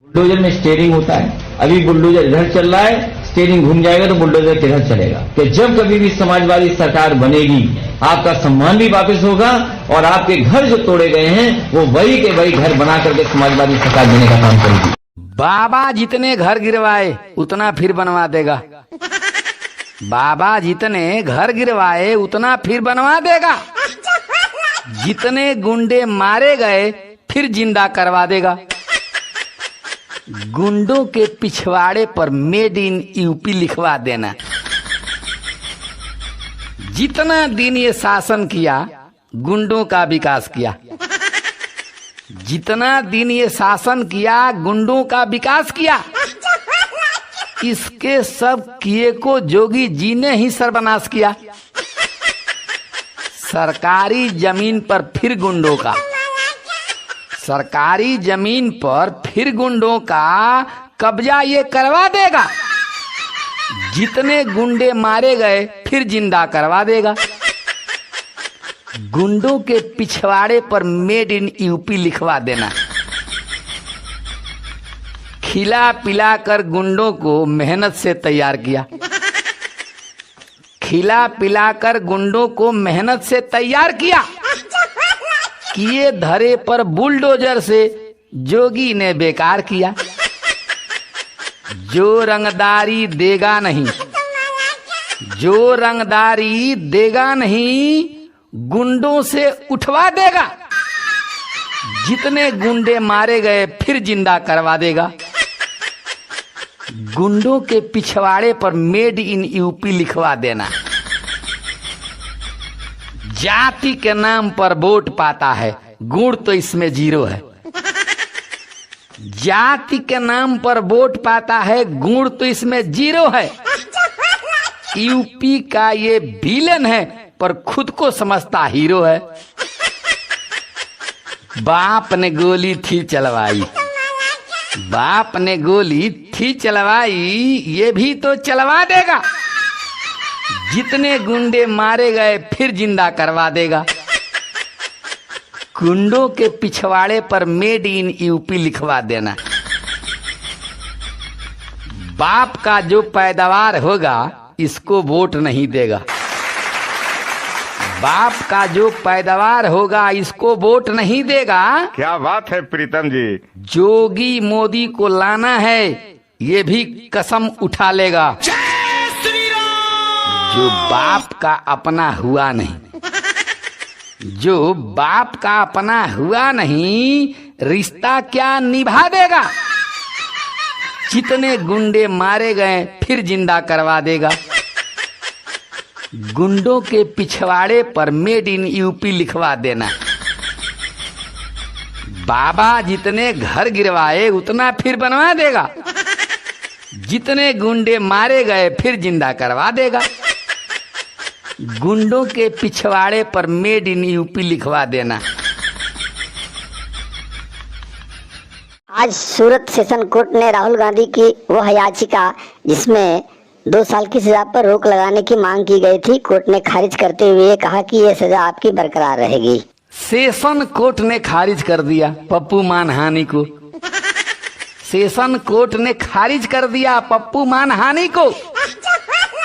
Bulldozer में steering होता है। अभी बुलडोजर इधर चल रहा है, स्टीयरिंग घूम जाएगा तो बुलडोजर किधर चलेगा। कि जब कभी भी समाजवादी सरकार बनेगी, आपका सम्मान भी वापस होगा और आपके घर जो तोड़े गए हैं वो वही के वही घर बना करके समाजवादी सरकार देने का काम करेगी। बाबा जितने घर गिरवाए उतना फिर बनवा देगा। बाबा जितने घर गिरवाए उतना फिर बनवा देगा। जितने गुंडे मारे गए फिर जिंदा करवा देगा। गुंडों के पिछवाड़े पर मेड इन यूपी लिखवा देना। जितना दिन ये शासन किया गुंडों का विकास किया। जितना दिन ये शासन किया गुंडों का विकास किया। इसके सब किए को जोगी जी ने ही सर्वनाश किया। सरकारी जमीन पर फिर गुंडों का, सरकारी जमीन पर फिर गुंडों का कब्जा ये करवा देगा। जितने गुंडे मारे गए फिर जिंदा करवा देगा। गुंडों के पिछवाड़े पर मेड इन यूपी लिखवा देना। खिला पिला कर गुंडों को मेहनत से तैयार किया। खिला पिला कर गुंडों को मेहनत से तैयार किया। किए धरे पर बुलडोजर से जोगी ने बेकार किया। जो रंगदारी देगा नहीं, जो रंगदारी देगा नहीं गुंडों से उठवा देगा। जितने गुंडे मारे गए फिर जिंदा करवा देगा। गुंडों के पिछवाड़े पर मेड इन यूपी लिखवा देना। जाति के नाम पर वोट पाता है, गुण तो इसमें जीरो है। जाति के नाम पर वोट पाता है, गुण तो इसमें जीरो है। यूपी का ये विलेन है पर खुद को समझता हीरो है। बाप ने गोली थी चलवाई, बाप ने गोली थी चलवाई, ये भी तो चलवा देगा। जितने गुंडे मारे गए फिर जिंदा करवा देगा। गुंडों के पिछवाड़े पर मेड इन यूपी लिखवा देना। बाप का जो पैदावार होगा इसको वोट नहीं देगा। बाप का जो पैदावार होगा इसको वोट नहीं देगा। क्या बात है प्रीतम जी। जोगी मोदी को लाना है ये भी कसम उठा लेगा। जो बाप का अपना हुआ नहीं, जो बाप का अपना हुआ नहीं रिश्ता क्या निभा देगा। जितने गुंडे मारे गए फिर जिंदा करवा देगा। गुंडों के पिछवाड़े पर मेड इन यूपी लिखवा देना। बाबा जितने घर गिरवाए उतना फिर बनवा देगा। जितने गुंडे मारे गए फिर जिंदा करवा देगा। गुंडों के पिछवाड़े पर मेड इन यूपी लिखवा देना। आज सूरत सेशन कोर्ट ने राहुल गांधी की वह याचिका जिसमें 2 साल की सजा पर रोक लगाने की मांग की गई थी, कोर्ट ने खारिज करते हुए कहा कि यह सजा आपकी बरकरार रहेगी। सेशन कोर्ट ने खारिज कर दिया पप्पू मानहानि को। सेशन कोर्ट ने खारिज कर दिया पप्पू मानहानि को।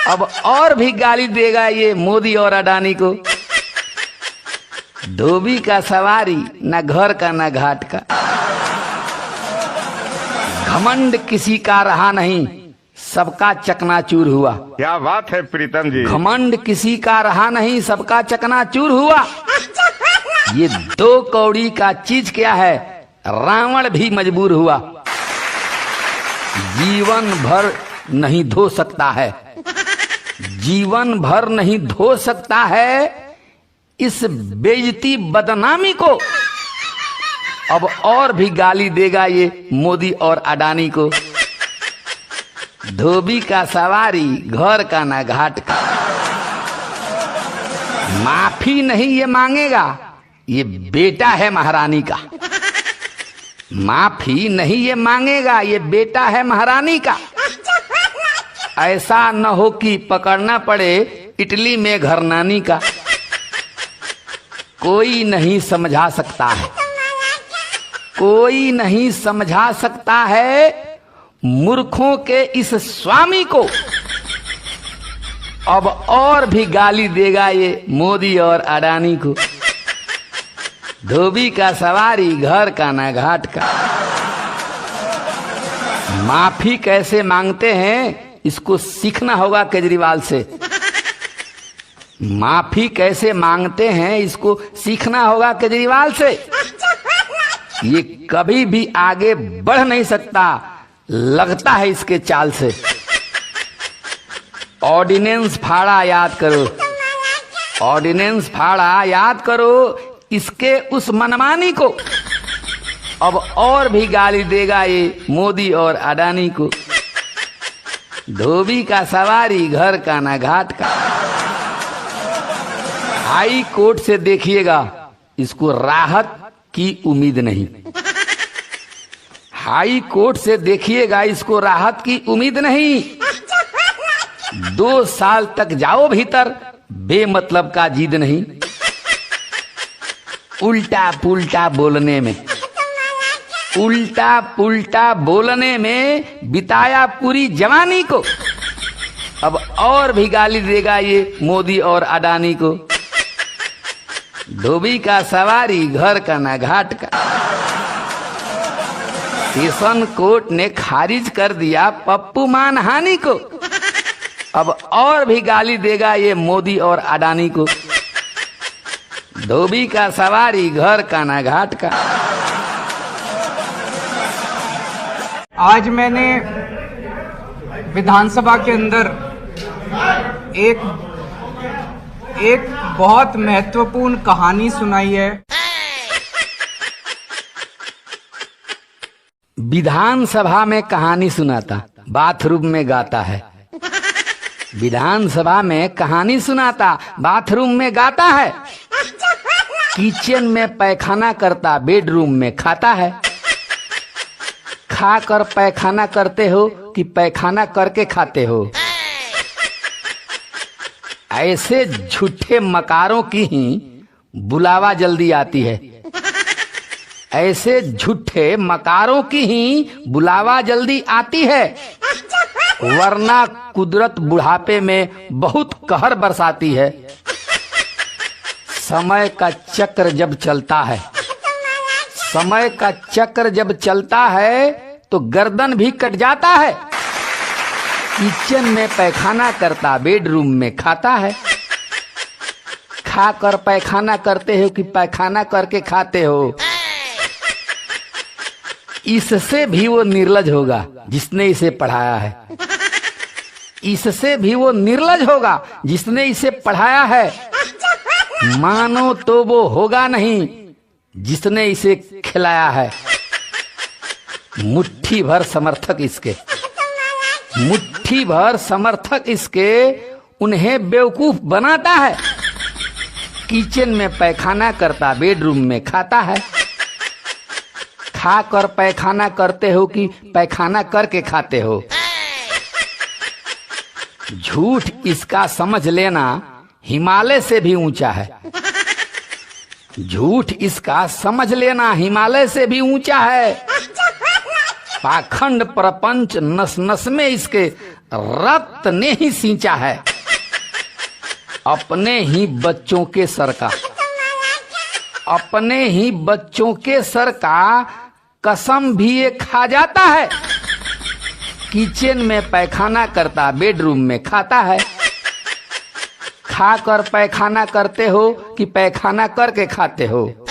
अब और भी गाली देगा ये मोदी और अडानी को। धोबी का सवारी न घर का न घाट का। घमंड किसी का रहा नहीं, सबका चकनाचूर हुआ। क्या बात है प्रीतम जी। घमंड किसी का रहा नहीं, सबका चकनाचूर हुआ। ये 2 कौड़ी का चीज क्या है, रावण भी मजबूर हुआ। जीवन भर नहीं धो सकता है, जीवन भर नहीं धो सकता है इस बेइज्जती बदनामी को। अब और भी गाली देगा ये मोदी और अडानी को। धोबी का सवारी घर का ना घाट का। माफी नहीं ये मांगेगा, ये बेटा है महारानी का। माफी नहीं ये मांगेगा, ये बेटा है महारानी का। ऐसा न हो कि पकड़ना पड़े इटली में घरनानी का। कोई नहीं समझा सकता है, कोई नहीं समझा सकता है मूर्खों के इस स्वामी को। अब और भी गाली देगा ये मोदी और अडानी को। धोबी का सवारी घर का ना घाट का। माफी कैसे मांगते हैं इसको सीखना होगा केजरीवाल से। माफी कैसे मांगते हैं इसको सीखना होगा केजरीवाल से। ये कभी भी आगे बढ़ नहीं सकता, लगता है इसके चाल से। ऑर्डिनेंस फाड़ा याद करो, ऑर्डिनेंस फाड़ा याद करो इसके उस मनमानी को। अब और भी गाली देगा ये मोदी और अडानी को। धोबी का सवारी घर का ना घाट का। हाई कोर्ट से देखिएगा इसको राहत की उम्मीद नहीं। हाई कोर्ट से देखिएगा इसको राहत की उम्मीद नहीं। 2 साल तक जाओ भीतर, बेमतलब का जिद नहीं। उल्टा पुल्टा बोलने में, उल्टा पुल्टा बोलने में बिताया पूरी जवानी को। अब और भी गाली देगा ये मोदी और अडानी को। धोबी का सवारी घर का ना घाट का। सेशन कोर्ट ने खारिज कर दिया पप्पू मानहानि को। अब और भी गाली देगा ये मोदी और अडानी को। धोबी का सवारी घर का ना घाट का। आज मैंने विधानसभा के अंदर एक बहुत महत्वपूर्ण कहानी सुनाई है। विधानसभा में कहानी सुनाता, बाथरूम में गाता है। विधानसभा में कहानी सुनाता, बाथरूम में गाता है। किचन में पैखाना करता, बेडरूम में खाता है। खाकर पैखाना करते हो कि पैखाना करके खाते हो? ऐसे झूठे मकारों की ही बुलावा जल्दी आती है। ऐसे झूठे मकारों की ही बुलावा जल्दी आती है, वरना कुदरत बुढ़ापे में बहुत कहर बरसाती है। समय का चक्र जब चलता है, समय का चक्र जब चलता है तो गर्दन भी कट जाता है। किचन में पैखाना करता, बेडरूम में खाता है। खाकर पैखाना करते हो कि पैखाना करके खाते हो? इससे भी वो निर्लज होगा जिसने इसे पढ़ाया है। इससे भी वो निर्लज होगा जिसने इसे पढ़ाया है। मानो तो वो होगा नहीं जिसने इसे खिलाया है। मुट्ठी भर समर्थक इसके, मुट्ठी भर समर्थक इसके उन्हें बेवकूफ बनाता है। किचन में पैखाना करता, बेडरूम में खाता है। खाकर पैखाना करते हो कि पैखाना करके खाते हो? झूठ इसका समझ लेना हिमालय से भी ऊंचा है। झूठ इसका समझ लेना हिमालय से भी ऊंचा है। पाखंड प्रपंच नस नस में इसके रक्त ने ही सींचा है। अपने ही बच्चों के सर का, अपने ही बच्चों के सर का कसम भी ये खा जाता है। किचन में पैखाना करता, बेडरूम में खाता है। खाकर पैखाना करते हो कि पैखाना करके खाते हो?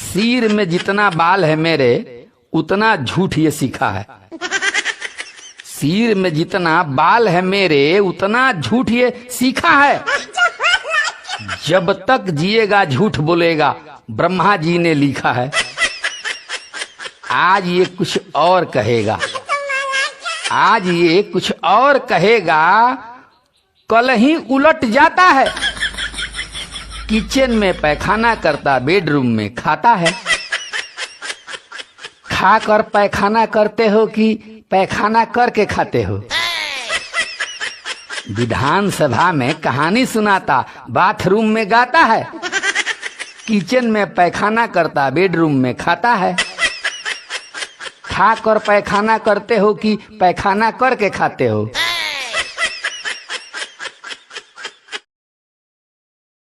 सिर में जितना बाल है मेरे, उतना झूठ ये सीखा है। सिर में जितना बाल है मेरे, उतना झूठ ये सीखा है। जब तक जिएगा झूठ बोलेगा, ब्रह्मा जी ने लिखा है। आज ये कुछ और कहेगा, आज ये कुछ और कहेगा, कल ही उलट जाता है। किचन में पैखाना करता, बेडरूम में खाता है। खाकर पैखाना करते हो कि पैखाना करके खाते हो? विधानसभा में कहानी सुनाता, बाथरूम में गाता है। किचन में पैखाना करता, बेडरूम में खाता है। खा कर पैखाना करते हो कि पैखाना करके खाते हो?